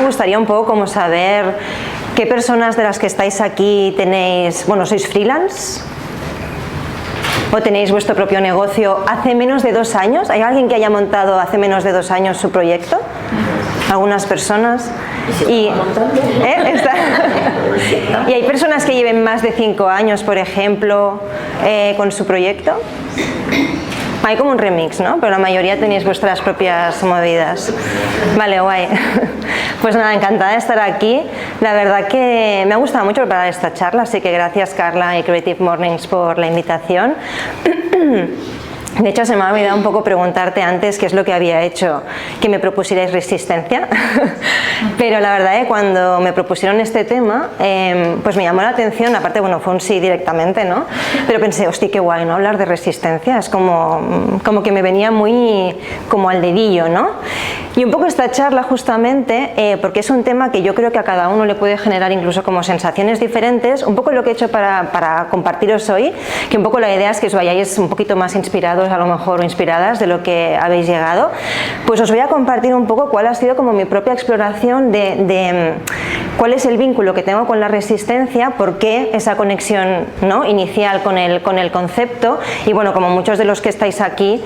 gustaría un poco como saber qué personas de las que estáis aquí tenéis, bueno, ¿sois freelance? ¿O tenéis vuestro propio negocio hace menos de 2 años? ¿Hay alguien que haya montado hace menos de 2 años su proyecto? Algunas personas. Y hay personas que lleven más de 5 años, por ejemplo, con su proyecto. Hay como un remix, ¿no? Pero la mayoría tenéis vuestras propias movidas. Vale, guay. Pues nada, encantada de estar aquí. La verdad que me ha gustado mucho preparar esta charla, así que gracias Carla y Creative Mornings por la invitación. De hecho, se me ha olvidado un poco preguntarte antes qué es lo que había hecho que me propusierais resistencia, pero la verdad es que cuando me propusieron este tema, pues me llamó la atención, aparte, bueno, fue un sí directamente, ¿no? Pero pensé, hostia, qué guay, ¿no? Hablar de resistencia, es como que me venía muy como al dedillo, ¿no? Y un poco esta charla justamente, porque es un tema que yo creo que a cada uno le puede generar incluso como sensaciones diferentes, un poco lo que he hecho para compartiros hoy, que un poco la idea es que os vayáis un poquito más inspirados a lo mejor o inspiradas de lo que habéis llegado, pues os voy a compartir un poco cuál ha sido como mi propia exploración de cuál es el vínculo que tengo con la resistencia, por qué esa conexión, ¿no?, inicial con el concepto, y bueno, como muchos de los que estáis aquí,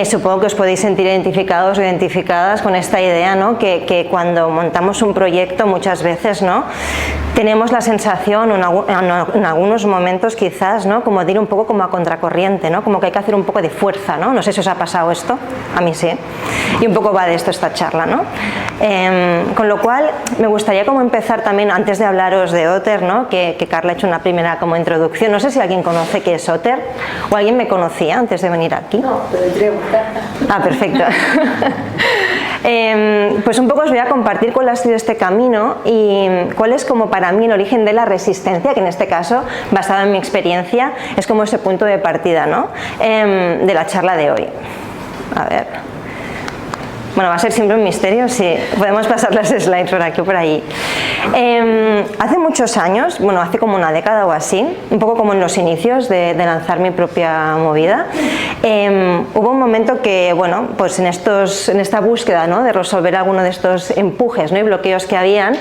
supongo que os podéis sentir identificados o identificadas con esta idea, ¿no?, que cuando montamos un proyecto muchas veces, ¿no?, tenemos la sensación, en algunos momentos quizás, ¿no?, como de ir un poco como a contracorriente, ¿no?, como que hay que hacer un poco de fuerza, ¿no? No sé si os ha pasado esto, a mí sí, y un poco va de esto esta charla, ¿no? Con lo cual me gustaría como empezar también, antes de hablaros de Otter, ¿no?, que Carla ha hecho una primera como introducción. No sé si alguien conoce qué es Otter, o alguien me conocía antes de venir aquí. No, pero entré a buscar. Ah, perfecto. Pues un poco os voy a compartir cuál ha sido este camino y cuál es como para mí el origen de la resistencia, que en este caso, basado en mi experiencia, es como ese punto de partida, ¿no?, de la charla de hoy. A ver. Bueno, va a ser siempre un misterio, sí. Podemos pasar las slides por aquí o por allí. Hace muchos años, bueno, hace como una década o así, un poco como en los inicios de lanzar mi propia movida, hubo un momento que, bueno, pues en esta búsqueda, ¿no?, de resolver alguno de estos empujes, ¿no?, y bloqueos que habían,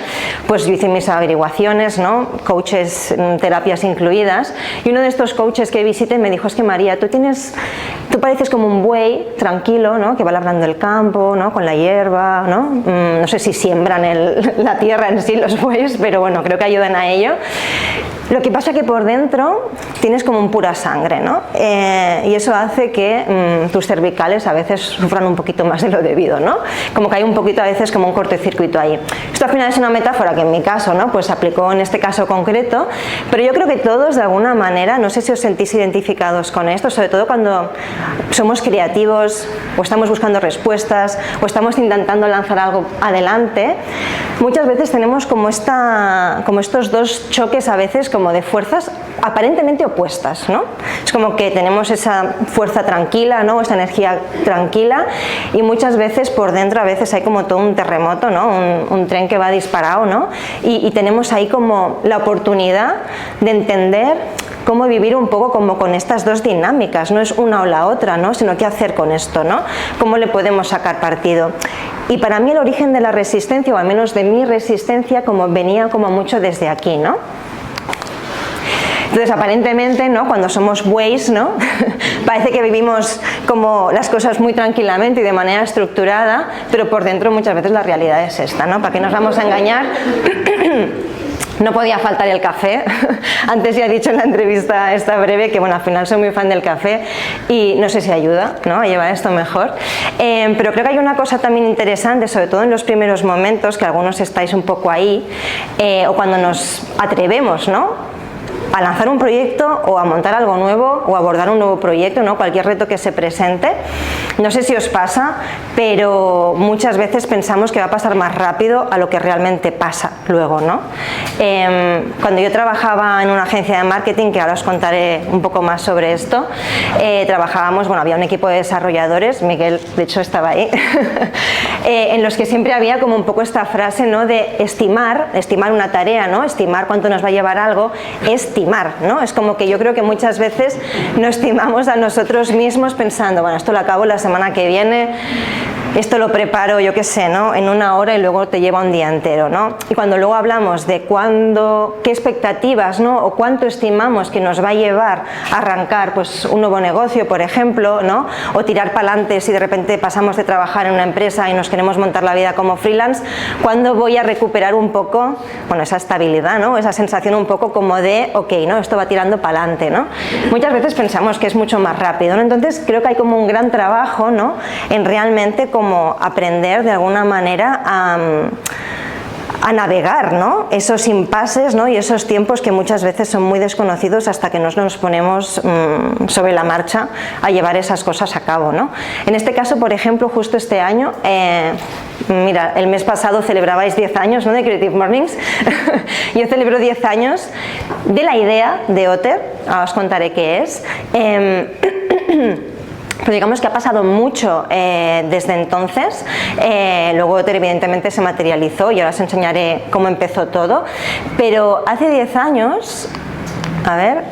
pues yo hice mis averiguaciones, ¿no?, coaches, terapias incluidas, y uno de estos coaches que visité me dijo, es que María, tú pareces como un buey tranquilo, ¿no?, que va labrando el campo, ¿no?, con la hierba, ¿no? No sé si siembran la tierra en sí los bueyes, pero bueno, creo que ayudan a ello. Lo que pasa es que por dentro tienes como un pura sangre, ¿no? Y eso hace que tus cervicales a veces sufran un poquito más de lo debido, ¿no? Como que hay un poquito a veces como un cortocircuito ahí. Esto al final es una metáfora que en mi caso, ¿no?, pues aplicó en este caso concreto, pero yo creo que todos de alguna manera, no sé si os sentís identificados con esto, sobre todo cuando somos creativos o estamos buscando respuestas o estamos intentando lanzar algo adelante, muchas veces tenemos como estos dos choques a veces como de fuerzas aparentemente opuestas, ¿no? Es como que tenemos esa fuerza tranquila, ¿no?, esa energía tranquila, y muchas veces por dentro a veces hay como todo un terremoto, ¿no?, un tren que va disparado, ¿no?, y tenemos ahí como la oportunidad de entender cómo vivir un poco como con estas dos dinámicas, no es una o la otra, ¿no?, sino qué hacer con esto, ¿no?, cómo le podemos sacar partido. Y para mí el origen de la resistencia, o al menos de mi resistencia, como venía como mucho desde aquí, ¿no? Entonces, aparentemente, ¿no?, cuando somos bueyes, ¿no?, parece que vivimos como las cosas muy tranquilamente y de manera estructurada, pero por dentro muchas veces la realidad es esta, ¿no? ¿Para qué nos vamos a engañar? No podía faltar el café. Antes ya he dicho en la entrevista esta breve que, bueno, al final soy muy fan del café y no sé si ayuda, ¿no?, a llevar esto mejor. Pero creo que hay una cosa también interesante, sobre todo en los primeros momentos, que algunos estáis un poco ahí, o cuando nos atrevemos, ¿no?, a lanzar un proyecto o a montar algo nuevo o abordar un nuevo proyecto, ¿no?, cualquier reto que se presente. No sé si os pasa, pero muchas veces pensamos que va a pasar más rápido a lo que realmente pasa luego, ¿no? Cuando yo trabajaba en una agencia de marketing, que ahora os contaré un poco más sobre esto, trabajábamos, bueno, había un equipo de desarrolladores, Miguel de hecho estaba ahí, en los que siempre había como un poco esta frase, ¿no?, de estimar una tarea, ¿no?, estimar cuánto nos va a llevar algo, estimar, ¿no? Es como que yo creo que muchas veces nos estimamos a nosotros mismos pensando, bueno, esto lo acabo la semana que viene, esto lo preparo, yo qué sé, ¿no? En una hora y luego te lleva un día entero, ¿no? Y cuando luego hablamos de qué expectativas, ¿no? O cuánto estimamos que nos va a llevar a arrancar pues, un nuevo negocio, por ejemplo, ¿no? O tirar para adelante si de repente pasamos de trabajar en una empresa y nos queremos montar la vida como freelance, ¿cuándo voy a recuperar un poco, bueno, esa estabilidad, ¿no? Esa sensación un poco como de, ok, ¿no? Esto va tirando para adelante, ¿no? Muchas veces pensamos que es mucho más rápido, ¿no? Entonces creo que hay como un gran trabajo, ¿no? En realmente como aprender de alguna manera a navegar, ¿no? Esos impases, ¿no? Y esos tiempos que muchas veces son muy desconocidos hasta que nos ponemos sobre la marcha a llevar esas cosas a cabo, ¿no? En este caso, por ejemplo, justo este año, mira, el mes pasado celebrabais 10 años, ¿no? De Creative Mornings. Yo celebro 10 años de la idea de Otter, ahora os contaré qué es. Pero digamos que ha pasado mucho desde entonces, luego Otter evidentemente se materializó y ahora os enseñaré cómo empezó todo, pero hace 10 años, a ver,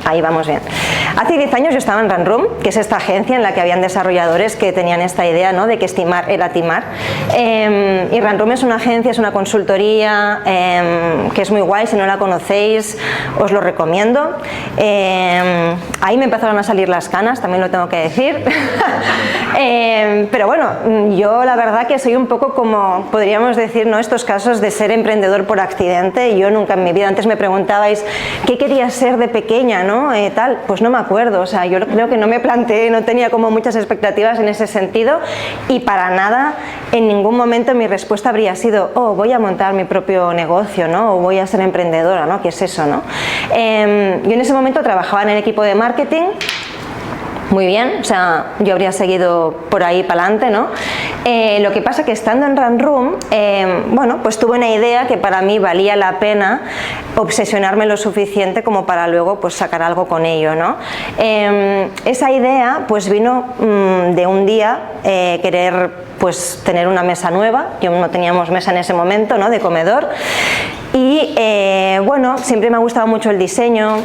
ahí vamos bien. Hace 10 años yo estaba en Run Room, que es esta agencia en la que habían desarrolladores que tenían esta idea, ¿no? De que estimar era timar. Y Run Room es una agencia, es una consultoría que es muy guay, si no la conocéis os lo recomiendo. Ahí me empezaron a salir las canas, también lo tengo que decir. Pero bueno, yo la verdad que soy un poco como, podríamos decir, ¿no? Estos casos de ser emprendedor por accidente. Yo nunca en mi vida, antes me preguntabais qué querías ser de pequeña, ¿no? Tal, pues no me acuerdo, o sea, yo creo que no me planteé, no tenía como muchas expectativas en ese sentido y para nada, en ningún momento mi respuesta habría sido, oh, voy a montar mi propio negocio, ¿no? O voy a ser emprendedora, ¿no? ¿Qué es eso, no? Yo en ese momento trabajaba en el equipo de marketing. Muy bien, o sea, yo habría seguido por ahí para adelante, ¿no? Lo que pasa que estando en Run Room, bueno, pues tuve una idea que para mí valía la pena obsesionarme lo suficiente como para luego pues sacar algo con ello, ¿no? Esa idea pues vino de un día querer pues tener una mesa nueva, yo no teníamos mesa en ese momento, ¿no? De comedor. Y bueno, siempre me ha gustado mucho el diseño,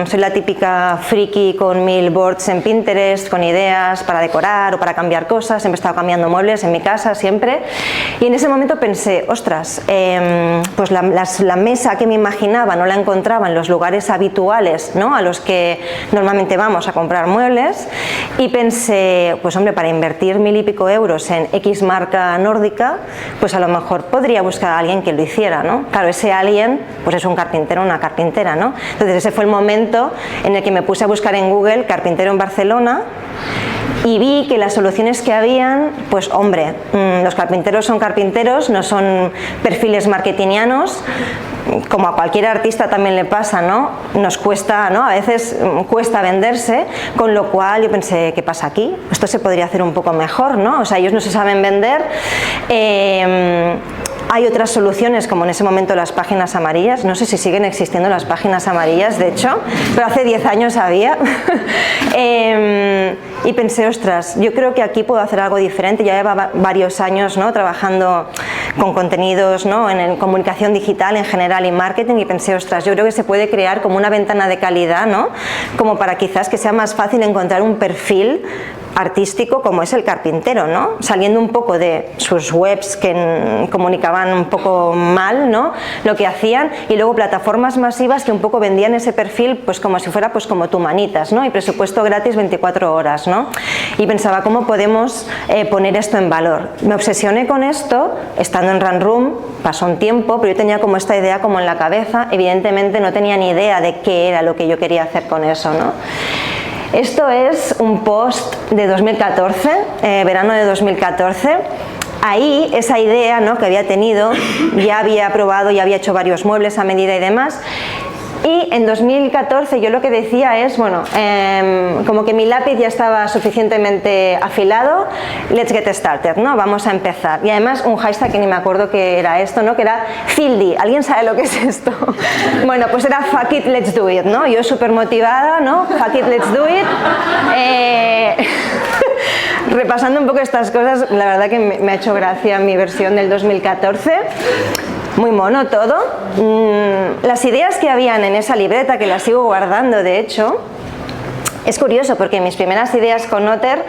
soy la típica friki con 1000 boards en Pinterest, con ideas para decorar o para cambiar cosas, siempre he estado cambiando muebles en mi casa, siempre. Y en ese momento pensé, ostras, pues la mesa que me imaginaba no la encontraba en los lugares habituales, ¿no? A los que normalmente vamos a comprar muebles, y pensé, pues hombre, para invertir 1000 y pico euros en X marca nórdica, pues a lo mejor podría buscar a alguien que lo hiciera, ¿no? Claro, ese alguien pues es un carpintero o una carpintera, ¿no? Entonces ese fue el momento en el que me puse a buscar en Google carpintero en Barcelona y vi que las soluciones que habían, pues hombre, los carpinteros son carpinteros, no son perfiles marketingianos, como a cualquier artista también le pasa, ¿no? Nos cuesta, ¿no? A veces cuesta venderse, con lo cual yo pensé, ¿qué pasa aquí? Esto se podría hacer un poco mejor, ¿no? O sea, ellos no se saben vender. Hay otras soluciones, como en ese momento las páginas amarillas, no sé si siguen existiendo las páginas amarillas, de hecho, pero hace 10 años había. Y pensé, ostras, yo creo que aquí puedo hacer algo diferente, ya lleva varios años, ¿no? Trabajando con contenidos, ¿no? En comunicación digital en general y marketing, y pensé, ostras, yo creo que se puede crear como una ventana de calidad, ¿no? Como para quizás que sea más fácil encontrar un perfil artístico como es el carpintero, ¿no? Saliendo un poco de sus webs que comunicaban un poco mal, ¿no? Lo que hacían, y luego plataformas masivas que un poco vendían ese perfil pues como si fuera pues como Tumanitas, ¿no? Y presupuesto gratis 24 horas, ¿no? Y pensaba, ¿cómo podemos poner esto en valor? Me obsesioné con esto, estando en Run Room, pasó un tiempo, pero yo tenía como esta idea como en la cabeza, evidentemente no tenía ni idea de qué era lo que yo quería hacer con eso, ¿no? Esto es un post de 2014, verano de 2014. Ahí esa idea, ¿no? Que había tenido, ya había probado, ya había hecho varios muebles a medida y demás. Y en 2014 yo lo que decía es, bueno, como que mi lápiz ya estaba suficientemente afilado, let's get started, ¿no? Vamos a empezar. Y además un hashtag que ni me acuerdo que era esto, ¿no? Que era Fildi. ¿Alguien sabe lo que es esto? Bueno, pues era fuck it, let's do it, ¿no? Yo súper motivada, ¿no? Fuck it, let's do it. Repasando un poco estas cosas, la verdad que me ha hecho gracia mi versión del 2014. Muy mono todo. Las ideas que habían en esa libreta, que las sigo guardando de hecho, es curioso porque mis primeras ideas con Otter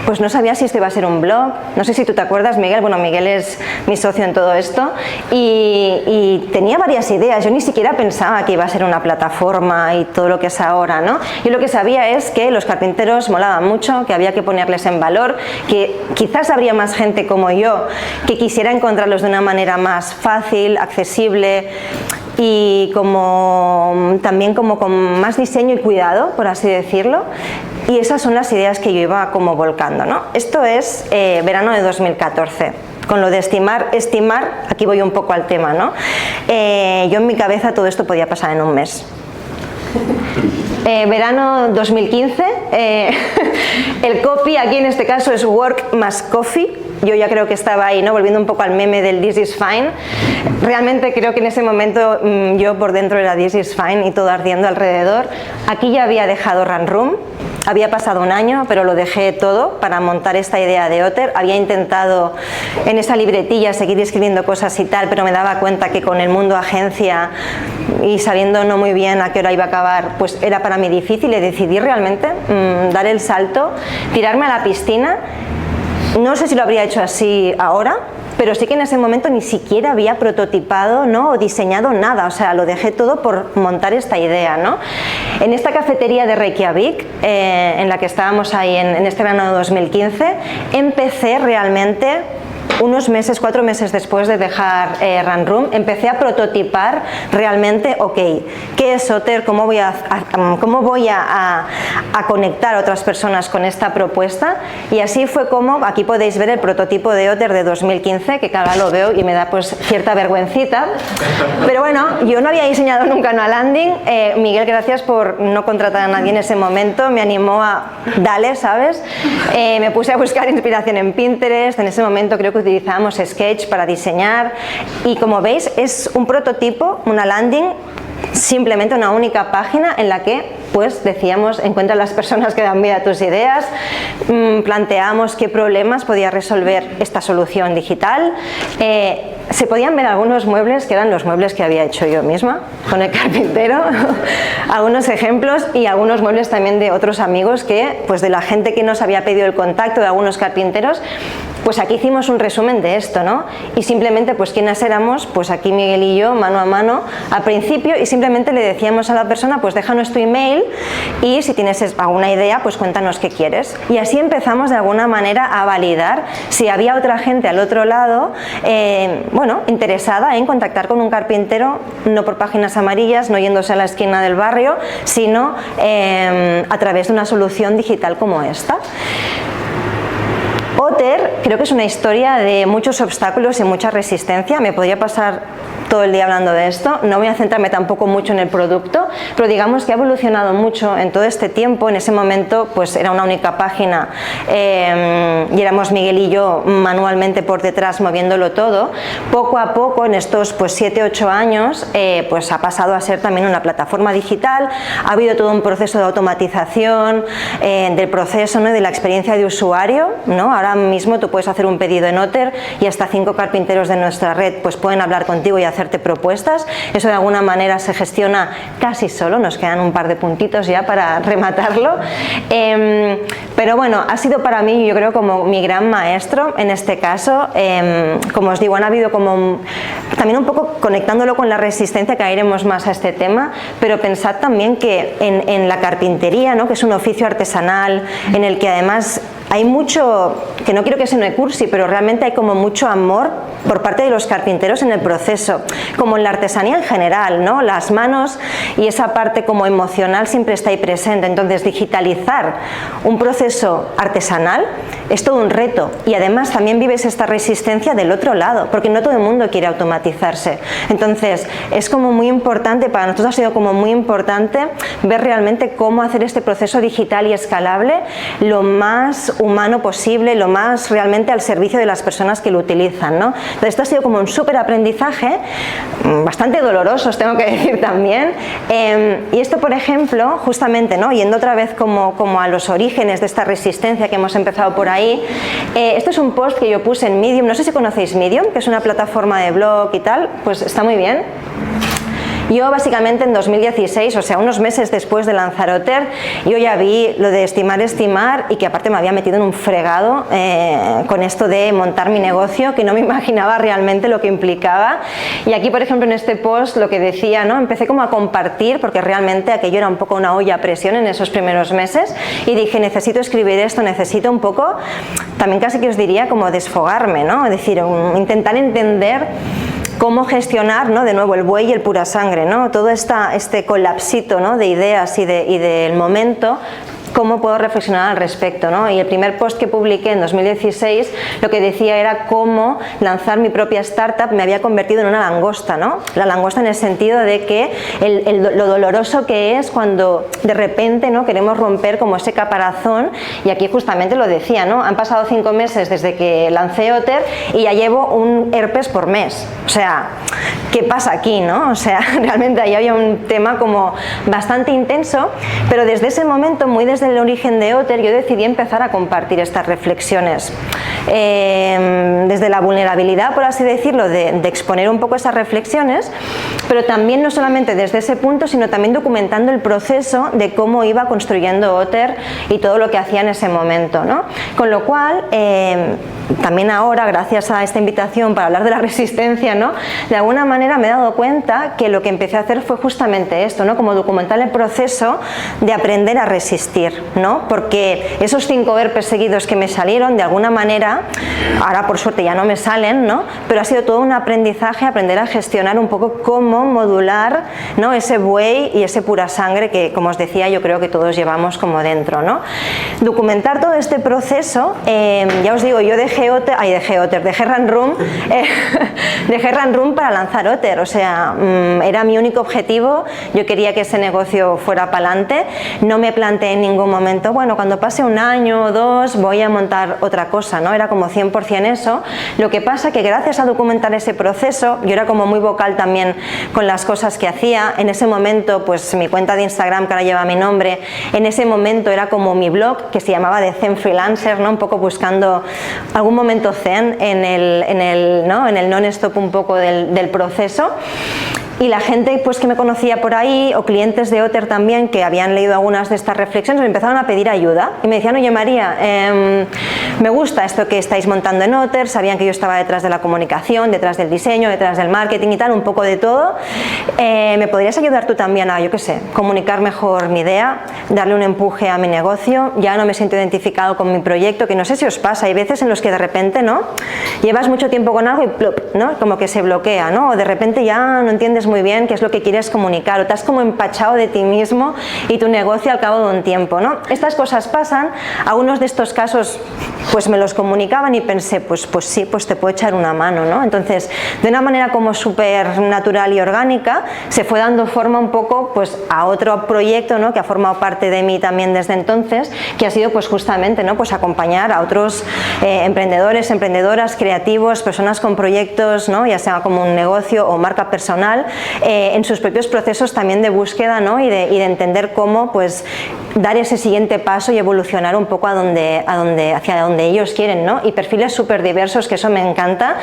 pues no sabía si esto iba a ser un blog. No sé si tú te acuerdas, Miguel. Bueno, Miguel es mi socio en todo esto y tenía varias ideas. Yo ni siquiera pensaba que iba a ser una plataforma y todo lo que es ahora, ¿no? Yo lo que sabía es que los carpinteros molaban mucho, que había que ponerles en valor, que quizás habría más gente como yo que quisiera encontrarlos de una manera más fácil, accesible y también como con más diseño y cuidado, por así decirlo. Y esas son las ideas que yo iba como volcando, ¿no? Esto es verano de 2014. Con lo de estimar, aquí voy un poco al tema, ¿no? Yo en mi cabeza todo esto podía pasar en un mes. Verano 2015, el copy aquí en este caso es work más coffee. Yo ya creo que estaba ahí, ¿no? Volviendo un poco al meme del this is fine. Realmente creo que en ese momento yo por dentro era this is fine y todo ardiendo alrededor. Aquí ya había dejado Run Room. Había pasado un año, pero lo dejé todo para montar esta idea de Otter. Había intentado en esa libretilla seguir escribiendo cosas y tal, pero me daba cuenta que con el mundo agencia y sabiendo no muy bien a qué hora iba a acabar, pues era para mí difícil y decidí realmente dar el salto, tirarme a la piscina. No sé si lo habría hecho así ahora, pero sí que en ese momento ni siquiera había prototipado, ¿no? O diseñado nada, o sea, lo dejé todo por montar esta idea, ¿no? En esta cafetería de Reykjavik, en la que estábamos ahí en este verano de 2015, empecé realmente unos meses, 4 meses después de dejar Run Room, empecé a prototipar realmente, ok, ¿qué es Otter? ¿Cómo voy a conectar a otras personas con esta propuesta? Y así fue como, aquí podéis ver el prototipo de Otter de 2015, que ahora lo veo y me da pues cierta vergüencita. Pero bueno, yo no había diseñado nunca una landing. Miguel, gracias por no contratar a nadie en ese momento, me animó a dale, ¿sabes? Me puse a buscar inspiración en Pinterest, en ese momento creo que utilizábamos Sketch para diseñar y como veis es un prototipo, una landing, simplemente una única página en la que pues decíamos encuentra las personas que dan vida a tus ideas, planteamos qué problemas podía resolver esta solución digital. Se podían ver algunos muebles que eran los muebles que había hecho yo misma con el carpintero, algunos ejemplos y algunos muebles también de otros amigos que, pues de la gente que nos había pedido el contacto de algunos carpinteros, pues aquí hicimos un resumen de esto, ¿no? Y simplemente, pues quiénes éramos, pues aquí Miguel y yo, mano a mano, al principio, y simplemente le decíamos a la persona, pues déjanos tu email y si tienes alguna idea, pues cuéntanos qué quieres. Y así empezamos de alguna manera a validar si había otra gente al otro lado, bueno, interesada en contactar con un carpintero, no por páginas amarillas, no yéndose a la esquina del barrio, sino a través de una solución digital como esta. Otter creo que es una historia de muchos obstáculos y mucha resistencia. Me podría pasar todo el día hablando de esto, no voy a centrarme tampoco mucho en el producto, pero digamos que ha evolucionado mucho en todo este tiempo. En ese momento pues era una única página y éramos Miguel y yo manualmente por detrás moviéndolo todo. Poco a poco en estos pues 7-8 años pues ha pasado a ser también una plataforma digital. Ha habido todo un proceso de automatización del proceso, ¿no? De la experiencia de usuario, ¿no? Ahora mismo tú puedes hacer un pedido en Otter y hasta 5 carpinteros de nuestra red pues pueden hablar contigo y hacerte propuestas. Eso de alguna manera se gestiona casi solo, nos quedan un par de puntitos ya para rematarlo, pero bueno, ha sido para mí, yo creo, como mi gran maestro en este caso. Como os digo, han habido como también un poco conectándolo con la resistencia, que iremos más a este tema, pero pensad también que en la carpintería, ¿no? Que es un oficio artesanal en el que además hay mucho, que no quiero que suene cursi, pero realmente hay como mucho amor por parte de los carpinteros en el proceso, como en la artesanía en general, ¿no? Las manos y esa parte como emocional siempre está ahí presente. Entonces digitalizar un proceso artesanal es todo un reto y además también vives esta resistencia del otro lado, porque no todo el mundo quiere automatizarse. Entonces es como muy importante, para nosotros ha sido como muy importante ver realmente cómo hacer este proceso digital y escalable lo más humano posible, lo más realmente al servicio de las personas que lo utilizan, ¿no? Entonces esto ha sido como un súper aprendizaje, bastante doloroso, os tengo que decir también, y esto, por ejemplo, justamente, ¿no? Yendo otra vez como a los orígenes de esta resistencia que hemos empezado por ahí, esto es un post que yo puse en Medium, no sé si conocéis Medium, que es una plataforma de blog y tal, pues está muy bien. Yo básicamente en 2016, o sea, unos meses después de lanzar Otter, yo ya vi lo de estimar, y que aparte me había metido en un fregado con esto de montar mi negocio, que no me imaginaba realmente lo que implicaba. Y aquí, por ejemplo, en este post lo que decía, ¿no? Empecé como a compartir, porque realmente aquello era un poco una olla a presión en esos primeros meses, y dije, necesito escribir esto, necesito un poco, también casi que os diría como desfogarme, ¿no? Es decir, intentar entender cómo gestionar, ¿no? De nuevo el buey y el pura sangre, ¿no? Todo este colapsito, ¿no? De ideas y del momento, cómo puedo reflexionar al respecto, ¿no? Y el primer post que publiqué en 2016 lo que decía era cómo lanzar mi propia startup me había convertido en una langosta, ¿no? La langosta en el sentido de que lo doloroso que es cuando de repente, ¿no? Queremos romper como ese caparazón, y aquí justamente lo decía, ¿no? Han pasado 5 meses desde que lancé Otter y ya llevo un herpes por mes. O sea, ¿qué pasa aquí, no? O sea, realmente ahí había un tema como bastante intenso, pero desde ese momento, muy desde el origen de Otter, yo decidí empezar a compartir estas reflexiones. Desde la vulnerabilidad, por así decirlo, de exponer un poco esas reflexiones, pero también no solamente desde ese punto, sino también documentando el proceso de cómo iba construyendo Otter y todo lo que hacía en ese momento, ¿no? Con lo cual, también ahora, gracias a esta invitación para hablar de la resistencia, ¿no? De alguna manera me he dado cuenta que lo que empecé a hacer fue justamente esto, ¿no? Como documentar el proceso de aprender a resistir, ¿no? Porque esos 5 herpes seguidos que me salieron, de alguna manera, ahora por suerte ya no me salen, ¿no? Pero ha sido todo un aprendizaje, aprender a gestionar un poco cómo modular, ¿no? Ese buey y ese pura sangre que, como os decía, yo creo que todos llevamos como dentro, ¿no? Documentar todo este proceso, ya os digo, yo dejé Run Room para lanzar Otter, o sea, era mi único objetivo, yo quería que ese negocio fuera para adelante, no me planteé en ningún momento, bueno, cuando pase 1 año o 2 voy a montar otra cosa, ¿no? Era como 100% eso. Lo que pasa que gracias a documentar ese proceso, yo era como muy vocal también con las cosas que hacía. En ese momento, pues mi cuenta de Instagram, que ahora lleva mi nombre, en ese momento era como mi blog, que se llamaba The Zen Freelancer, ¿no? Un poco buscando algún momento zen en el non-stop un poco del proceso. Y la gente pues que me conocía por ahí, o clientes de Otter también, que habían leído algunas de estas reflexiones, me empezaron a pedir ayuda y me decían, oye María, me gusta esto que estáis montando en Otter, sabían que yo estaba detrás de la comunicación, detrás del diseño, detrás del marketing y tal, un poco de todo, ¿me podrías ayudar tú también a, yo qué sé, comunicar mejor mi idea, darle un empuje a mi negocio? Ya no me siento identificado con mi proyecto, que no sé si os pasa, hay veces en los que de repente, ¿no? Llevas mucho tiempo con algo y plop, ¿no? Como que se bloquea, ¿no? O de repente ya no entiendes muy bien qué es lo que quieres comunicar, o te has como empachado de ti mismo y tu negocio al cabo de un tiempo, ¿no? Estas cosas pasan, algunos de estos casos pues me los comunicaban y pensé, pues sí, pues te puedo echar una mano, ¿no? Entonces, de una manera como súper natural y orgánica, se fue dando forma un poco pues a otro proyecto, ¿no? Que ha formado parte de mí también desde entonces, que ha sido pues justamente, ¿no? Pues acompañar a otros emprendedores, emprendedoras, creativos, personas con proyectos, ¿no? Ya sea como un negocio o marca personal, en sus propios procesos también de búsqueda, ¿no? y de entender cómo pues dar ese siguiente paso y evolucionar un poco hacia donde ellos quieren, ¿no? Y perfiles súper diversos, que eso me encanta,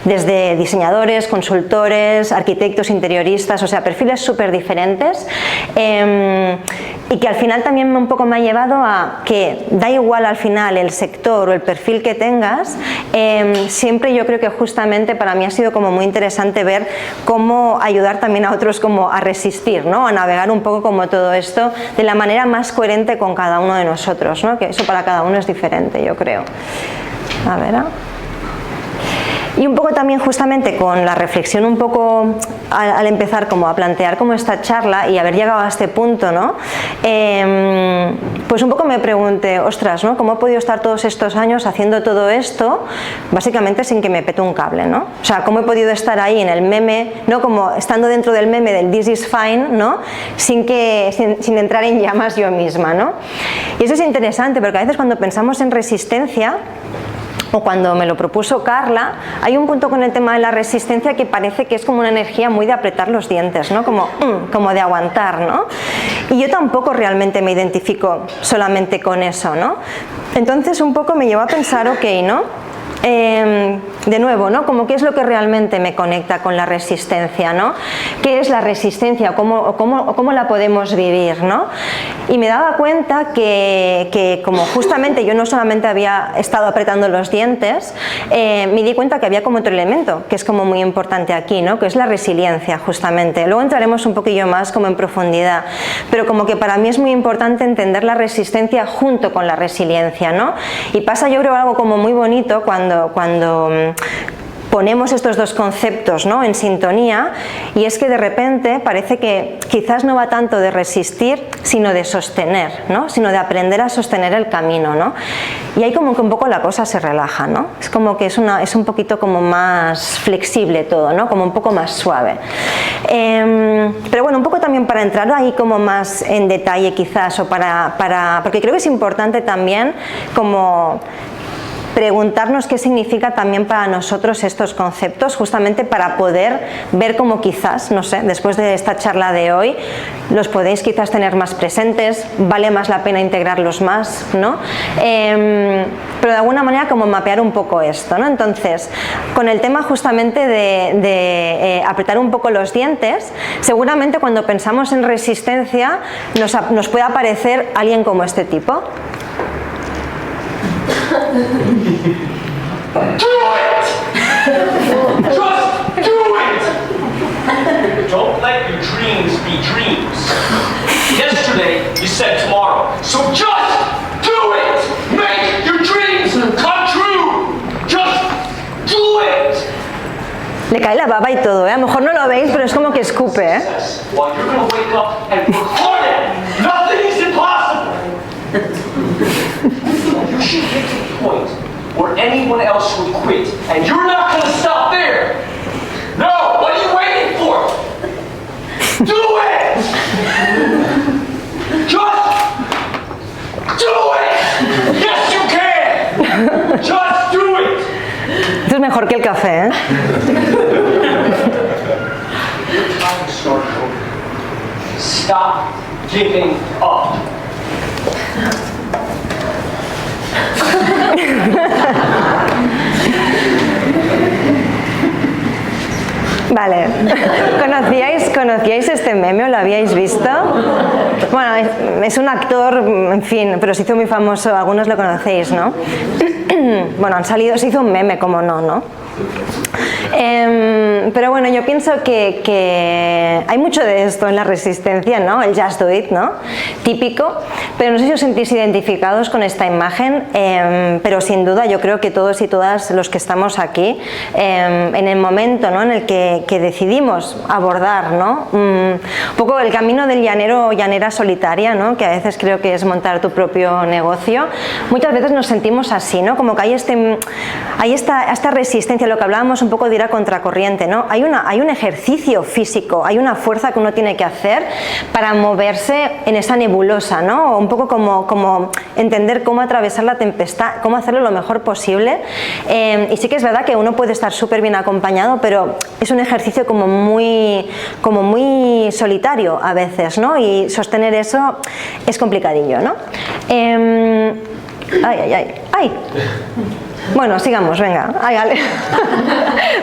desde diseñadores, consultores, arquitectos, interioristas, o sea, perfiles súper diferentes, y que al final también un poco me ha llevado a que da igual al final el sector o el perfil que tengas, siempre yo creo que justamente para mí ha sido como muy interesante ver cómo ayudar también a otros como a resistir, ¿no? A navegar un poco como todo esto de la manera más coherente con cada uno de nosotros, ¿no? Que eso para cada uno es diferente, yo creo. A ver, y un poco también justamente con la reflexión un poco al empezar como a plantear como esta charla y haber llegado a este punto, ¿no? Pues un poco me pregunté, ostras, ¿no? ¿Cómo he podido estar todos estos años haciendo todo esto básicamente sin que me pete un cable, ¿no? O sea, ¿cómo he podido estar ahí en el meme, ¿no? Como estando dentro del meme del This is fine, ¿no? Sin entrar en llamas yo misma, ¿no? Y eso es interesante porque a veces cuando pensamos en resistencia, o cuando me lo propuso Carla, hay un punto con el tema de la resistencia que parece que es como una energía muy de apretar los dientes, ¿no? Como de aguantar, ¿no? Y yo tampoco realmente me identifico solamente con eso, ¿no? Entonces un poco me llevó a pensar, ok, ¿no? de nuevo, ¿no? Como qué es lo que realmente me conecta con la resistencia, ¿no? ¿Qué es la resistencia? ¿Cómo la podemos vivir, ¿no? Y me daba cuenta que como justamente yo no solamente había estado apretando los dientes, me di cuenta que había como otro elemento que es como muy importante aquí, ¿no? Que es la resiliencia, justamente. Luego entraremos un poquillo más como en profundidad, pero como que para mí es muy importante entender la resistencia junto con la resiliencia, ¿no? Y pasa, yo creo, algo como muy bonito cuando ponemos estos dos conceptos, ¿no?, en sintonía, y es que de repente parece que quizás no va tanto de resistir, sino de sostener, ¿no?, sino de aprender a sostener el camino, ¿no? Y ahí como que un poco la cosa se relaja, ¿no? Es como que es un poquito como más flexible todo, ¿no?, como un poco más suave. Pero bueno, un poco también para entrar ahí como más en detalle quizás, o porque creo que es importante también como preguntarnos qué significa también para nosotros estos conceptos, justamente para poder ver cómo quizás, no sé, después de esta charla de hoy, los podéis quizás tener más presentes, vale más la pena integrarlos más, ¿no? Pero de alguna manera como mapear un poco esto, ¿no? Entonces, con el tema justamente de apretar un poco los dientes, seguramente cuando pensamos en resistencia nos puede aparecer alguien como este tipo. Do it! Just do it! Don't let your dreams be dreams. Yesterday, you said tomorrow. So just do it! Make your dreams come true! Just do it! Le cae la baba y todo, ¿eh? A lo mejor no lo veis, pero es como que escupe, ¿eh? Well, you're gonna wake up and work harder. Nothing is impossible! You should get to the point where anyone else would quit, and you're not going to stop there. No, what are you waiting for? Do it! Just do it! Yes, you can! Just do it! Esto es mejor que el café, ¿eh? You're trying to start over. Stop giving up. Vale, ¿conocíais este meme o lo habíais visto? Bueno, es un actor, en fin, pero se hizo muy famoso, algunos lo conocéis, ¿no? Bueno, se hizo un meme, como no. Pero bueno, yo pienso que hay mucho de esto en la resistencia, ¿no? El just do it, ¿no? Típico, pero no sé si os sentís identificados con esta imagen, pero sin duda yo creo que todos y todas los que estamos aquí, en el momento, ¿no?, en el que decidimos abordar, ¿no?, un poco el camino del llanero o llanera solitaria, ¿no?, que a veces creo que es montar tu propio negocio, muchas veces nos sentimos así, ¿no?, como que hay esta resistencia, lo que hablábamos un poco de ir a contracorriente, ¿no? Hay un ejercicio físico, hay una fuerza que uno tiene que hacer para moverse en esa nebulosa, ¿no? Un poco como entender cómo atravesar la tempestad, cómo hacerlo lo mejor posible. Y sí que es verdad que uno puede estar súper bien acompañado, pero es un ejercicio como muy solitario a veces, ¿no? Y sostener eso es complicadillo, ¿no? ¡Ay! Bueno, sigamos, venga. Vale.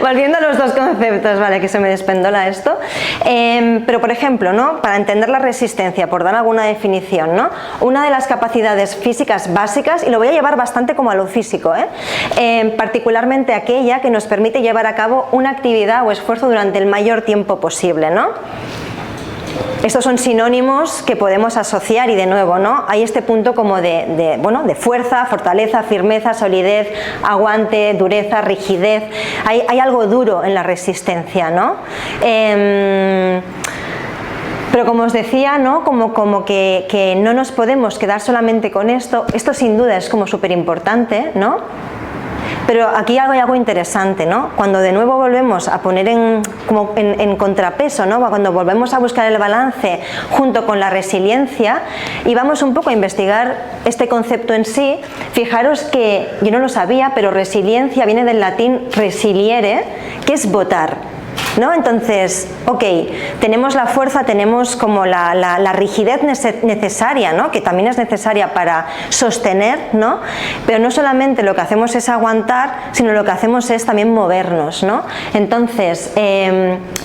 Volviendo a los dos conceptos, vale, que se me despendola esto. Pero, por ejemplo, ¿no?, para entender la resistencia, por dar alguna definición, ¿no?, una de las capacidades físicas básicas, y lo voy a llevar bastante como a lo físico, particularmente aquella que nos permite llevar a cabo una actividad o esfuerzo durante el mayor tiempo posible, ¿no? Estos son sinónimos que podemos asociar y de nuevo, ¿no?, hay este punto como de fuerza, fortaleza, firmeza, solidez, aguante, dureza, rigidez. Hay algo duro en la resistencia, ¿no? Pero como os decía, ¿no?, como que no nos podemos quedar solamente con esto. Esto sin duda es como súper importante, ¿no? Pero aquí hay algo interesante, ¿no? Cuando de nuevo volvemos a poner en contrapeso, ¿no?, cuando volvemos a buscar el balance junto con la resiliencia y vamos un poco a investigar este concepto en sí, fijaros que yo no lo sabía, pero resiliencia viene del latín resiliere, que es botar. ¿no? Entonces, ok, tenemos la fuerza, tenemos como la rigidez necesaria, ¿no? Que también es necesaria para sostener, ¿no? Pero no solamente lo que hacemos es aguantar, sino lo que hacemos es también movernos, ¿no? Entonces,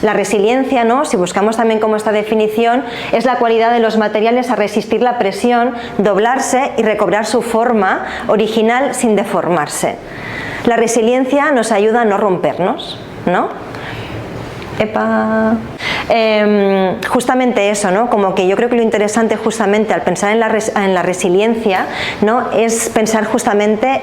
la resiliencia, ¿no? Si buscamos también como esta definición, es la cualidad de los materiales a resistir la presión, doblarse y recobrar su forma original sin deformarse. La resiliencia nos ayuda a no rompernos, ¿no? Justamente eso, ¿no? Como que yo creo que lo interesante justamente al pensar en la resiliencia, ¿no? Es pensar justamente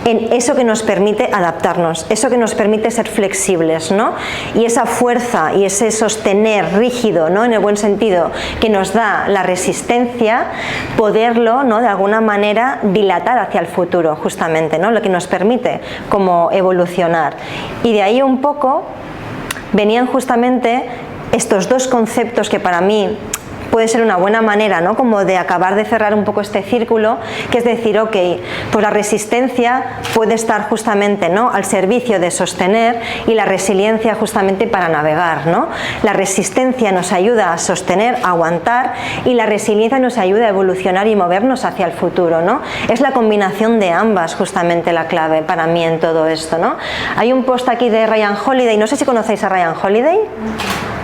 en eso que nos permite adaptarnos, eso que nos permite ser flexibles, ¿no? Y esa fuerza y ese sostener rígido, ¿no? En el buen sentido, que nos da la resistencia, poderlo, ¿no? De alguna manera dilatar hacia el futuro, justamente, ¿no? Lo que nos permite como evolucionar. Y de ahí un poco venían justamente estos dos conceptos que para mí puede ser una buena manera, ¿no? Como de acabar de cerrar un poco este círculo, que es decir, ok, pues la resistencia puede estar justamente, ¿no? Al servicio de sostener y la resiliencia justamente para navegar, ¿no? La resistencia nos ayuda a sostener, a aguantar, y la resiliencia nos ayuda a evolucionar y movernos hacia el futuro, ¿no? Es la combinación de ambas justamente la clave para mí en todo esto, ¿no? Hay un post aquí de Ryan Holiday, no sé si conocéis a Ryan Holiday.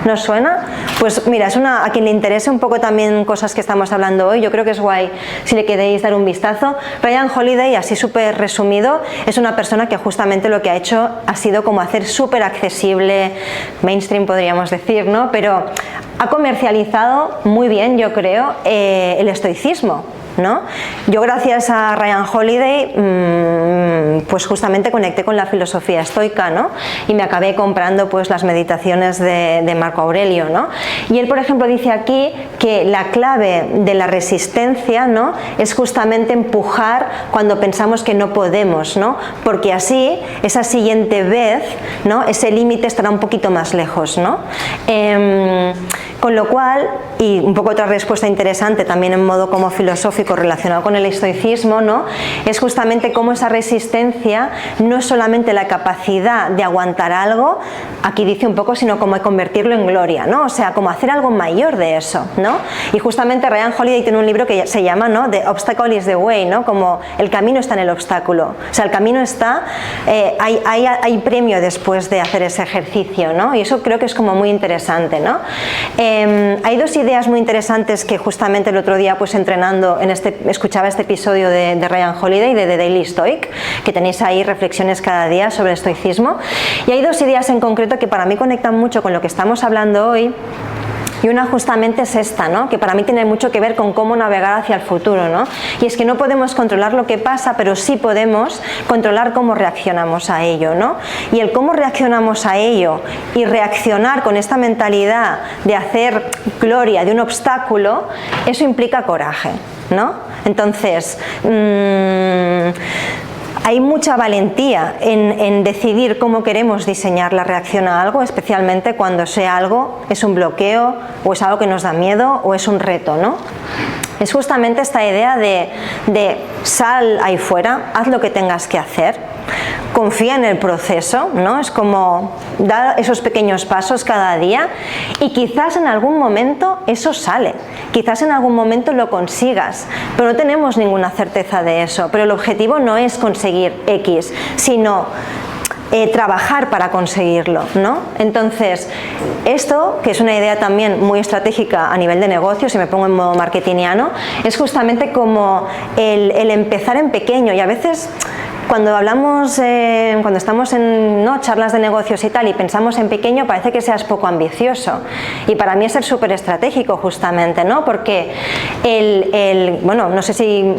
¿Nos suena? Pues mira, es a quien le interese un poco también cosas que estamos hablando hoy, yo creo que es guay si le queréis dar un vistazo. Ryan Holiday, así súper resumido, es una persona que justamente lo que ha hecho ha sido como hacer súper accesible, mainstream podríamos decir, ¿no? Pero ha comercializado muy bien, yo creo, el estoicismo, ¿no? Yo gracias a Ryan Holiday pues justamente conecté con la filosofía estoica, ¿no? Y me acabé comprando pues las meditaciones de Marco Aurelio, ¿no? Y él, por ejemplo, dice aquí que la clave de la resistencia, ¿no? Es justamente empujar cuando pensamos que no podemos, ¿no? Porque así esa siguiente vez, ¿no? Ese límite estará un poquito más lejos, ¿no? Con lo cual, y un poco otra respuesta interesante también en modo como filosófico relacionado con el estoicismo, ¿no? Es justamente cómo esa resistencia no es solamente la capacidad de aguantar algo, aquí dice un poco, sino como convertirlo en gloria, ¿no? O sea, como hacer algo mayor de eso, ¿no? Y justamente Ryan Holiday tiene un libro que se llama, ¿no? The Obstacle is the Way, ¿no? Como el camino está en el obstáculo, o sea, el camino está, hay premio después de hacer ese ejercicio, ¿no? Y eso creo que es como muy interesante, ¿no? Hay dos ideas muy interesantes que justamente el otro día pues entrenando escuchaba este episodio de Ryan Holiday de The Daily Stoic, que tenéis ahí reflexiones cada día sobre estoicismo, y hay dos ideas en concreto que para mí conectan mucho con lo que estamos hablando hoy. Y una justamente es esta, ¿no? Que para mí tiene mucho que ver con cómo navegar hacia el futuro, ¿no? Y es que no podemos controlar lo que pasa, pero sí podemos controlar cómo reaccionamos a ello, ¿no? Y el cómo reaccionamos a ello y reaccionar con esta mentalidad de hacer gloria de un obstáculo, eso implica coraje, ¿no? Entonces, hay mucha valentía en decidir cómo queremos diseñar la reacción a algo, especialmente cuando ese algo es un bloqueo o es algo que nos da miedo o es un reto, ¿no? Es justamente esta idea de sal ahí fuera, haz lo que tengas que hacer, confía en el proceso, ¿no? Es como dar esos pequeños pasos cada día y quizás en algún momento eso sale, quizás en algún momento lo consigas, pero no tenemos ninguna certeza de eso. Pero el objetivo no es conseguir X, sino trabajar para conseguirlo, ¿no? Entonces, esto, que es una idea también muy estratégica a nivel de negocio, si me pongo en modo marketingiano, es justamente como el empezar en pequeño. Y a veces cuando hablamos, cuando estamos en charlas de negocios y tal y pensamos en pequeño, parece que seas poco ambicioso, y para mí es ser súper estratégico justamente, ¿no? Porque bueno, no sé si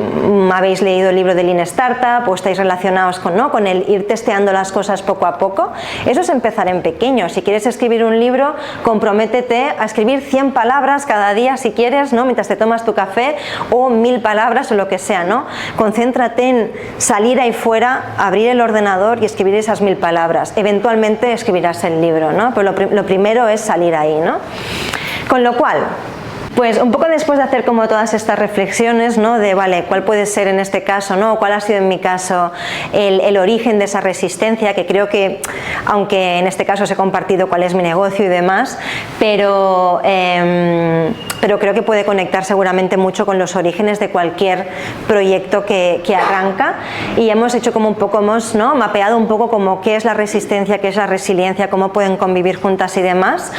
habéis leído el libro de Lean Startup o estáis relacionados con el ir testeando las cosas poco a poco. Eso es empezar en pequeño. Si quieres escribir un libro, comprométete a escribir 100 palabras cada día si quieres, ¿no? Mientras te tomas tu café, o 1000 palabras o lo que sea, ¿no? Concéntrate en salir ahí fuera, abrir el ordenador y escribir esas 1000 palabras. Eventualmente escribirás el libro, ¿no? Pero lo primero es salir ahí, ¿no? Con lo cual, Pues un poco después de hacer como todas estas reflexiones, ¿no? De vale, cuál puede ser en este caso, ¿no? Cuál ha sido en mi caso el origen de esa resistencia, que creo que, aunque en este caso os he compartido cuál es mi negocio y demás, pero creo que puede conectar seguramente mucho con los orígenes de cualquier proyecto que arranca, y hemos hecho como un poco, ¿no? Mapeado un poco como qué es la resistencia, qué es la resiliencia, cómo pueden convivir juntas y demás.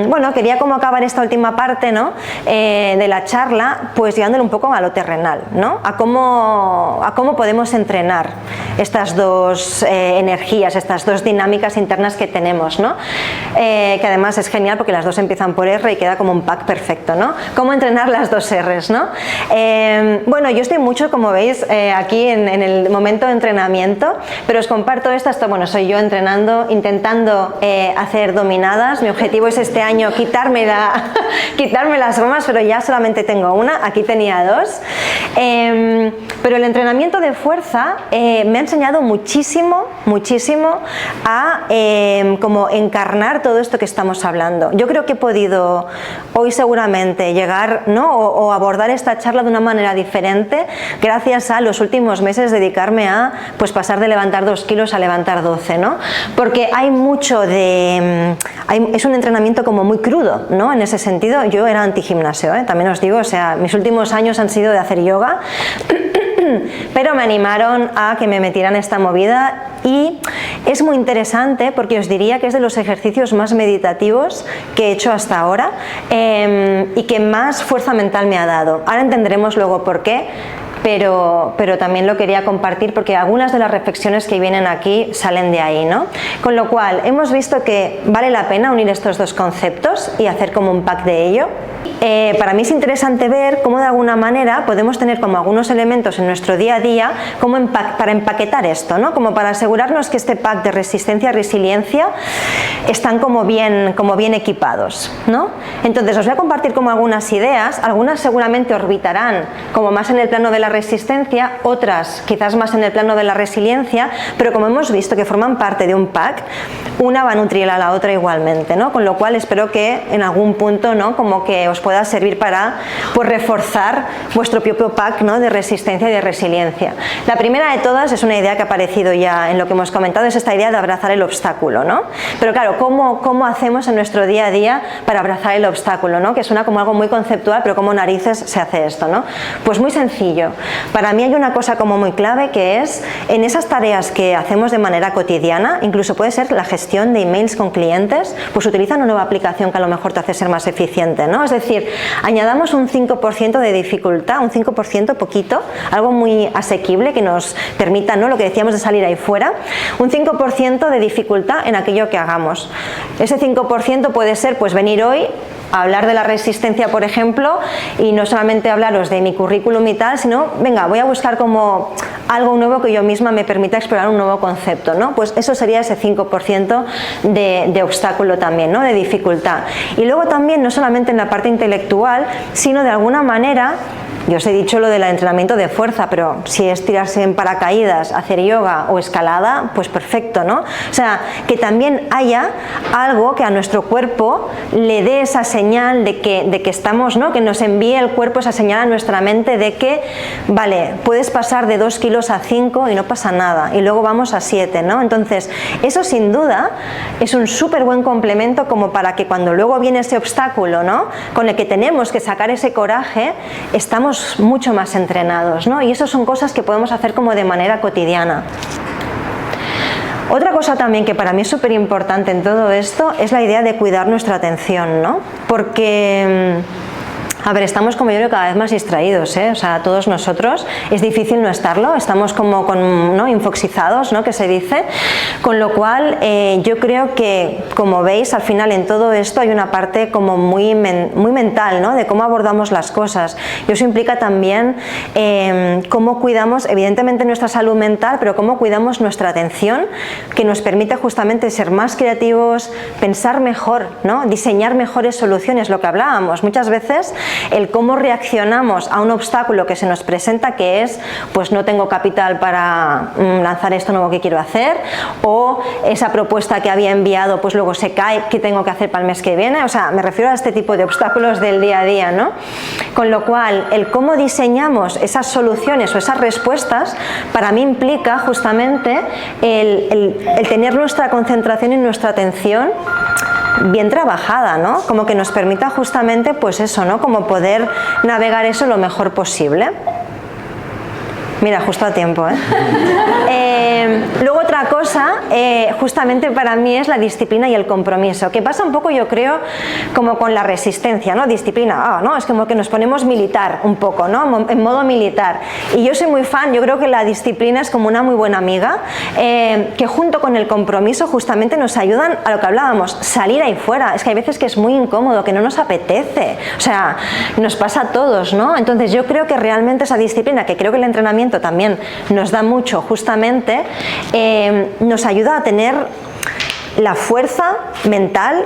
Bueno, quería como acabar esta última parte, ¿no? De la charla, pues llevándole un poco a lo terrenal, ¿no? A cómo podemos entrenar estas dos energías, estas dos dinámicas internas que tenemos, ¿no? Que además es genial porque las dos empiezan por R y queda como un pack perfecto, ¿no? Cómo entrenar las dos R's, ¿no? Bueno, yo estoy mucho, como veis, aquí en el momento de entrenamiento, pero os comparto esto, bueno, soy yo entrenando, intentando hacer dominadas. Mi objetivo es este año quitarme las gomas, pero ya solamente tengo una, aquí tenía dos. Pero el entrenamiento de fuerza me ha enseñado muchísimo a como encarnar todo esto que estamos hablando. Yo creo que he podido hoy seguramente llegar, ¿no? o abordar esta charla de una manera diferente gracias a los últimos meses dedicarme a pues pasar de levantar 2 kilos a levantar 12, ¿no? Porque hay mucho es un entrenamiento como muy crudo, ¿no? En ese sentido yo era anti-gimnasio, también os digo, o sea, mis últimos años han sido de hacer yoga, pero me animaron a que me metieran en esta movida, y es muy interesante porque os diría que es de los ejercicios más meditativos que he hecho hasta ahora, y que más fuerza mental me ha dado. Ahora entenderemos luego por qué, pero también lo quería compartir porque algunas de las reflexiones que vienen aquí salen de ahí, ¿no? Con lo cual hemos visto que vale la pena unir estos dos conceptos y hacer como un pack de ello. Para mí es interesante ver cómo de alguna manera podemos tener como algunos elementos en nuestro día a día como para empaquetar esto, ¿no? Como para asegurarnos que este pack de resistencia y resiliencia están como bien equipados, ¿no? Entonces os voy a compartir como algunas ideas, algunas seguramente orbitarán como más en el plano de la resistencia, otras quizás más en el plano de la resiliencia, pero como hemos visto que forman parte de un pack, una va a nutrir a la otra igualmente, ¿no? Con lo cual espero que en algún punto, ¿no? Como que os pueda servir para pues reforzar vuestro propio pack, ¿no? De resistencia y de resiliencia. La primera de todas es una idea que ha aparecido ya en lo que hemos comentado, es esta idea de abrazar el obstáculo, ¿no? Pero claro, ¿cómo hacemos en nuestro día a día para abrazar el obstáculo, ¿no? Que suena como algo muy conceptual, pero ¿cómo narices se hace esto, ¿no? Pues muy sencillo. Para mí hay una cosa como muy clave, que es en esas tareas que hacemos de manera cotidiana, incluso puede ser la gestión de emails con clientes, pues utiliza una nueva aplicación que a lo mejor te hace ser más eficiente, ¿no? Es decir, añadamos un 5% de dificultad, un 5% poquito, algo muy asequible que nos permita, ¿no? Lo que decíamos de salir ahí fuera, un 5% de dificultad en aquello que hagamos. Ese 5% puede ser pues venir hoy a hablar de la resistencia, por ejemplo, y no solamente hablaros de mi currículum y tal, sino, venga, voy a buscar como algo nuevo que yo misma me permita explorar un nuevo concepto, ¿no? Pues eso sería ese 5% de obstáculo también, ¿no? De dificultad. Y luego también, no solamente en la parte intelectual, sino de alguna manera, yo os he dicho lo del entrenamiento de fuerza, pero si es tirarse en paracaídas, hacer yoga o escalada, pues perfecto, ¿no? O sea, que también haya algo que a nuestro cuerpo le dé esa señal de que estamos, ¿no? Que nos envíe el cuerpo esa señal a nuestra mente de que, vale, puedes pasar de 2 kilos a 5 y no pasa nada, y luego vamos a 7, ¿no? Entonces, eso sin duda es un súper buen complemento como para que cuando luego viene ese obstáculo, ¿no? Con el que tenemos que sacar ese coraje, estamos mucho más entrenados, ¿no? Y eso son cosas que podemos hacer como de manera cotidiana. Otra cosa también que para mí es súper importante en todo esto es la idea de cuidar nuestra atención, ¿no? Porque a ver, estamos como yo creo cada vez más distraídos, ¿eh? O sea, todos nosotros, es difícil no estarlo, estamos como ¿no? infoxizados, ¿no? Que se dice, con lo cual yo creo que, como veis, al final en todo esto hay una parte como muy mental, ¿no? De cómo abordamos las cosas, y eso implica también cómo cuidamos, evidentemente, nuestra salud mental, pero cómo cuidamos nuestra atención, que nos permite justamente ser más creativos, pensar mejor, ¿no? Diseñar mejores soluciones, lo que hablábamos, muchas veces el cómo reaccionamos a un obstáculo que se nos presenta, que es, pues no tengo capital para lanzar esto nuevo que quiero hacer, o esa propuesta que había enviado pues luego se cae, ¿qué tengo que hacer para el mes que viene? O sea, me refiero a este tipo de obstáculos del día a día, ¿no? Con lo cual, el cómo diseñamos esas soluciones o esas respuestas, para mí implica justamente el tener nuestra concentración y nuestra atención bien trabajada, ¿no? Como que nos permita justamente, pues eso, ¿no? Como poder navegar eso lo mejor posible. Mira, justo a tiempo, luego otra cosa, justamente para mí es la disciplina y el compromiso, que pasa un poco, yo creo, como con la resistencia, ¿no? Disciplina, ¿no? Es como que nos ponemos militar un poco, ¿no? En modo militar. Y yo soy muy fan, yo creo que la disciplina es como una muy buena amiga, que junto con el compromiso justamente nos ayudan a lo que hablábamos, salir ahí fuera. Es que hay veces que es muy incómodo, que no nos apetece, o sea, nos pasa a todos, ¿no? Entonces yo creo que realmente esa disciplina, que creo que el entrenamiento también nos da mucho justamente, nos ayuda a tener la fuerza mental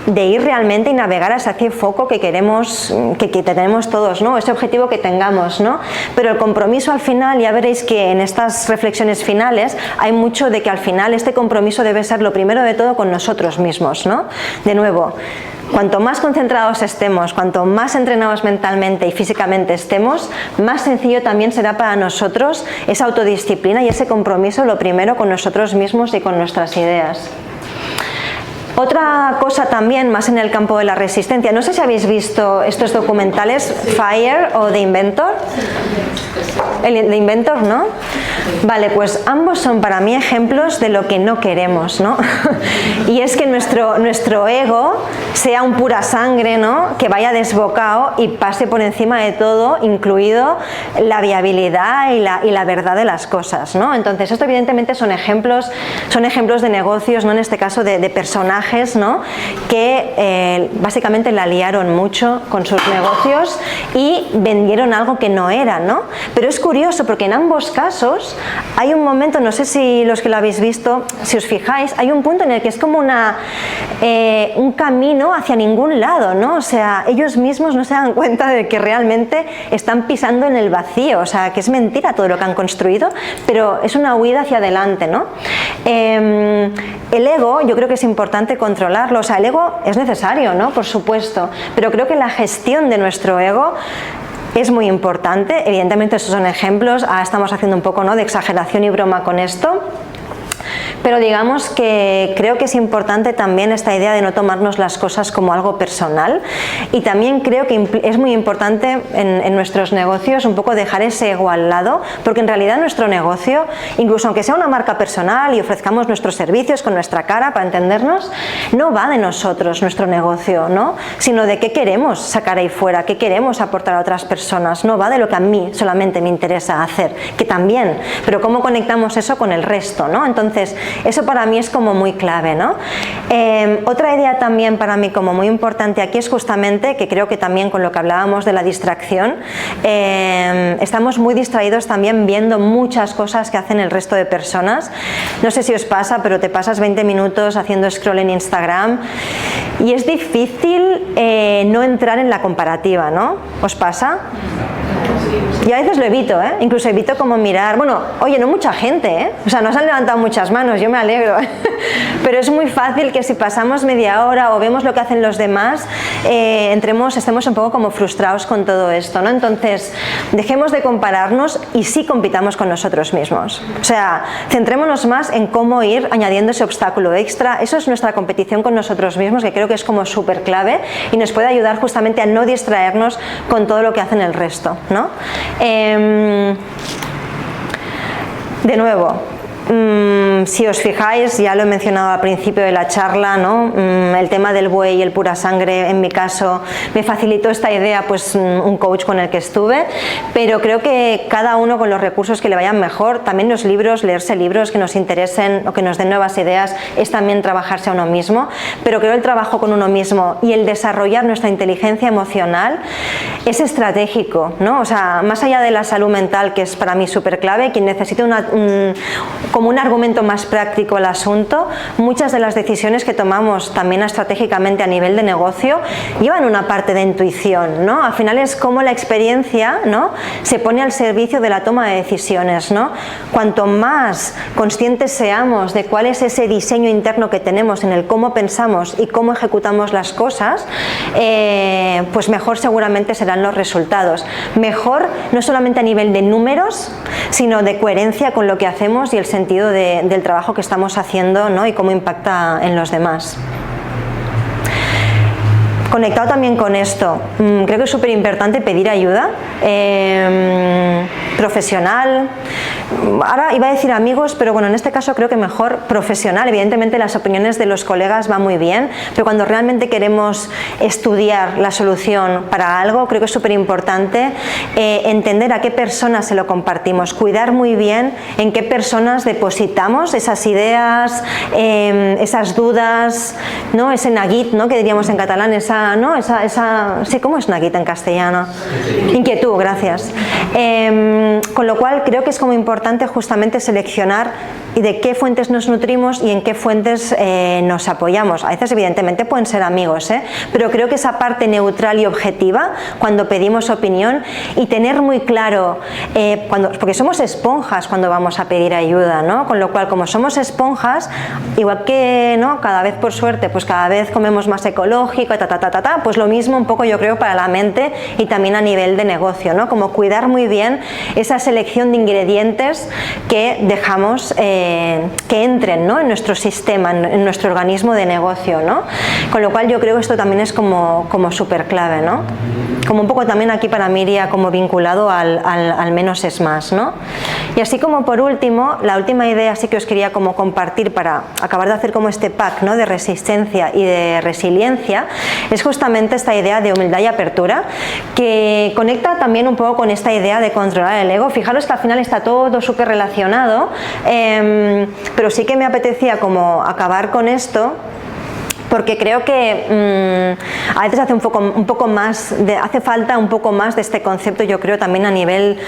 de ir realmente y navegar hacia ese foco que queremos, que tenemos todos, ¿no? Ese objetivo que tengamos, ¿no? Pero el compromiso al final, ya veréis que en estas reflexiones finales hay mucho de que al final este compromiso debe ser lo primero de todo con nosotros mismos, ¿no? De nuevo, cuanto más concentrados estemos, cuanto más entrenados mentalmente y físicamente estemos, más sencillo también será para nosotros esa autodisciplina y ese compromiso, lo primero con nosotros mismos y con nuestras ideas. Otra cosa también, más en el campo de la resistencia, no sé si habéis visto estos documentales, Fire o The Inventor. El The Inventor, ¿no? Vale, pues ambos son para mí ejemplos de lo que no queremos, ¿no? Y es que nuestro ego sea un pura sangre, ¿no? Que vaya desbocado y pase por encima de todo, incluido la viabilidad y la verdad de las cosas, ¿no? Entonces, esto evidentemente son ejemplos de negocios, ¿no? En este caso de personajes, ¿no? Que básicamente la liaron mucho con sus negocios y vendieron algo que no era, ¿no? Pero es curioso porque en ambos casos hay un momento, no sé si los que lo habéis visto, si os fijáis, hay un punto en el que es como un camino hacia ningún lado, ¿no? O sea, ellos mismos no se dan cuenta de que realmente están pisando en el vacío, o sea, que es mentira todo lo que han construido, pero es una huida hacia adelante, ¿no? El ego, yo creo que es importante controlarlo, o sea, el ego es necesario, ¿no? Por supuesto, pero creo que la gestión de nuestro ego es muy importante. Evidentemente estos son ejemplos, ahora estamos haciendo un poco, ¿no?, de exageración y broma con esto, pero digamos que creo que es importante también esta idea de no tomarnos las cosas como algo personal, y también creo que es muy importante en nuestros negocios un poco dejar ese ego al lado, porque en realidad nuestro negocio, incluso aunque sea una marca personal y ofrezcamos nuestros servicios con nuestra cara para entendernos, no va de nosotros nuestro negocio, ¿no? Sino de qué queremos sacar ahí fuera, qué queremos aportar a otras personas, no va de lo que a mí solamente me interesa hacer, que también, pero cómo conectamos eso con el resto, ¿no? Entonces, eso para mí es como muy clave, ¿no? Otra idea también para mí como muy importante aquí es justamente, que creo que también con lo que hablábamos de la distracción, estamos muy distraídos también viendo muchas cosas que hacen el resto de personas. No sé si os pasa, pero te pasas 20 minutos haciendo scroll en Instagram y es difícil no entrar en la comparativa, ¿no? ¿Os pasa? Y a veces lo evito, incluso evito como mirar, bueno, oye, no mucha gente, o sea, no se han levantado muchas manos, yo me alegro, pero es muy fácil que si pasamos media hora o vemos lo que hacen los demás, estemos un poco como frustrados con todo esto, ¿no? Entonces, dejemos de compararnos y sí compitamos con nosotros mismos, o sea, centrémonos más en cómo ir añadiendo ese obstáculo extra. Eso es nuestra competición con nosotros mismos, que creo que es como súper clave y nos puede ayudar justamente a no distraernos con todo lo que hacen el resto, ¿no? De nuevo, si os fijáis, ya lo he mencionado al principio de la charla, ¿no? El tema del buey y el pura sangre, en mi caso, me facilitó esta idea pues un coach con el que estuve, pero creo que cada uno con los recursos que le vayan mejor, también los libros, leerse libros que nos interesen o que nos den nuevas ideas, es también trabajarse a uno mismo, pero creo el trabajo con uno mismo y el desarrollar nuestra inteligencia emocional es estratégico, ¿no? O sea, más allá de la salud mental, que es para mí súper clave, quien necesite como un argumento más práctico al asunto, muchas de las decisiones que tomamos también estratégicamente a nivel de negocio llevan una parte de intuición, ¿no? Al final es como la experiencia, ¿no?, se pone al servicio de la toma de decisiones, ¿no? Cuanto más conscientes seamos de cuál es ese diseño interno que tenemos en el cómo pensamos y cómo ejecutamos las cosas, pues mejor seguramente serán los resultados. Mejor no solamente a nivel de números, sino de coherencia con lo que hacemos y el sentido del trabajo que estamos haciendo, ¿no?, y cómo impacta en los demás. Conectado también con esto, creo que es súper importante pedir ayuda profesional. Ahora iba a decir amigos, pero bueno, en este caso creo que mejor profesional. Evidentemente las opiniones de los colegas van muy bien, pero cuando realmente queremos estudiar la solución para algo, creo que es súper importante entender a qué personas se lo compartimos, cuidar muy bien en qué personas depositamos esas ideas, esas dudas, ¿no?, ese neguit, ¿no?, que diríamos en catalán, sí, ¿cómo es neguit en castellano? Inquietud, gracias. Con lo cual creo que es como importante justamente seleccionar de qué fuentes nos nutrimos y en qué fuentes nos apoyamos. A veces evidentemente pueden ser amigos, pero creo que esa parte neutral y objetiva cuando pedimos opinión y tener muy claro, porque somos esponjas cuando vamos a pedir ayuda, ¿no? Con lo cual, como somos esponjas, igual que, ¿no?, cada vez por suerte, pues cada vez comemos más ecológico, pues lo mismo un poco yo creo para la mente y también a nivel de negocio, ¿no? Como cuidar muy bien esa selección de ingredientes que dejamos que entren, ¿no?, en nuestro sistema, en nuestro organismo de negocio, ¿no? Con lo cual yo creo que esto también es como súper clave, ¿no? Como un poco también aquí para mí iría como vinculado al menos es más, ¿no? Y así como por último, la última idea sí que os quería como compartir para acabar de hacer como este pack, ¿no?, de resistencia y de resiliencia, es justamente esta idea de humildad y apertura, que conecta también un poco con esta idea de controlar el ego. Fijaros que al final está todo súper relacionado, pero sí que me apetecía como acabar con esto, porque creo que a veces hace hace falta un poco más de este concepto, yo creo también a nivel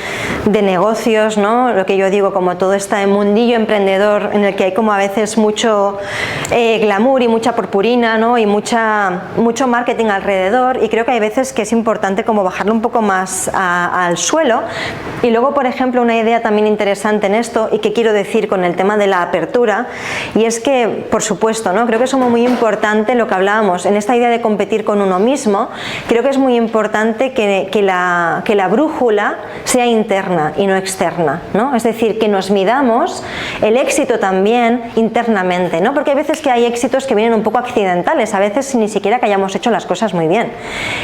de negocios, ¿no? Lo que yo digo, como todo este mundillo emprendedor en el que hay como a veces mucho glamour y mucha purpurina, ¿no?, y mucho marketing alrededor, y creo que hay veces que es importante como bajarlo un poco más al suelo. Y luego, por ejemplo, una idea también interesante en esto y que quiero decir con el tema de la apertura, y es que, por supuesto, ¿no?, creo que es muy importante lo que hablábamos en esta idea de competir con uno mismo. Creo que es muy importante que la brújula sea interna y no externa, ¿no? Es decir, que nos midamos el éxito también internamente, ¿no? Porque hay veces que hay éxitos que vienen un poco accidentales, a veces ni siquiera que hayamos hecho las cosas muy bien.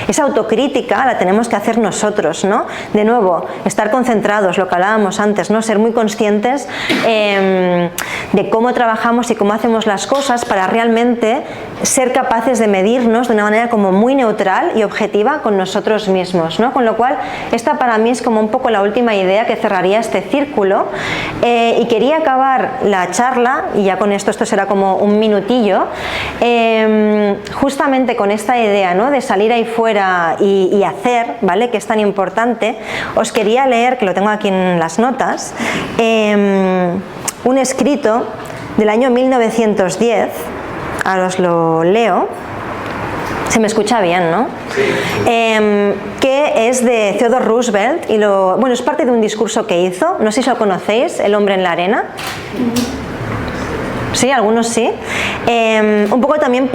Esa autocrítica la tenemos que hacer nosotros, ¿no? De nuevo, estar concentrados, lo que hablábamos antes, ¿no? Ser muy conscientes de cómo trabajamos y cómo hacemos las cosas para realmente ser capaces de medirnos de una manera como muy neutral y objetiva con nosotros mismos, ¿no? Con lo cual, esta para mí es como un poco la última idea que cerraría este círculo, y quería acabar la charla, y ya con esto será como un minutillo, justamente con esta idea, ¿no?, de salir ahí fuera y hacer, ¿vale?, que es tan importante. Os quería leer, que lo tengo aquí en las notas, un escrito del año 1910, ahora os lo leo, se me escucha bien, ¿no? Que es de Theodore Roosevelt, y bueno, es parte de un discurso que hizo, no sé si lo conocéis, El hombre en la arena. Sí, algunos sí. Un poco también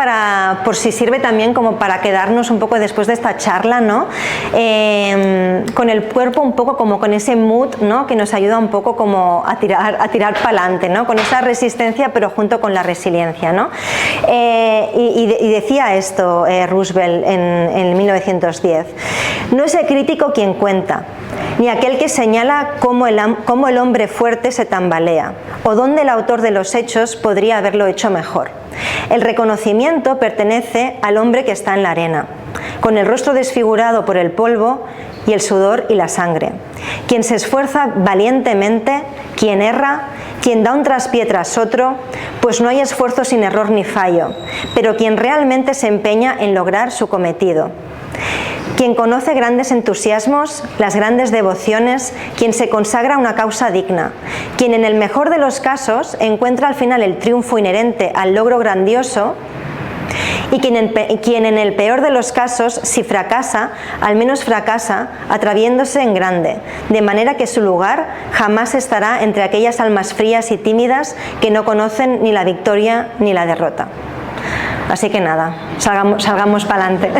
por si sirve también como para quedarnos un poco después de esta charla, ¿no? Con el cuerpo un poco como con ese mood, ¿no?, que nos ayuda un poco como a tirar para adelante, ¿no?, con esa resistencia pero junto con la resiliencia, ¿no? Y decía esto Roosevelt en 1910: no es el crítico quien cuenta, ni aquel que señala cómo el hombre fuerte se tambalea, o dónde el autor de los hechos podría haberlo hecho mejor. El reconocimiento pertenece al hombre que está en la arena, con el rostro desfigurado por el polvo y el sudor y la sangre, quien se esfuerza valientemente, quien erra, quien da un traspié tras otro, pues no hay esfuerzo sin error ni fallo, pero quien realmente se empeña en lograr su cometido. quien conoce grandes entusiasmos, las grandes devociones, quien se consagra a una causa digna, quien en el mejor de los casos encuentra al final el triunfo inherente al logro grandioso, y quien en el peor de los casos, si fracasa, al menos fracasa atreviéndose en grande, de manera que su lugar jamás estará entre aquellas almas frías y tímidas que no conocen ni la victoria ni la derrota. Así que nada, salgamos para adelante.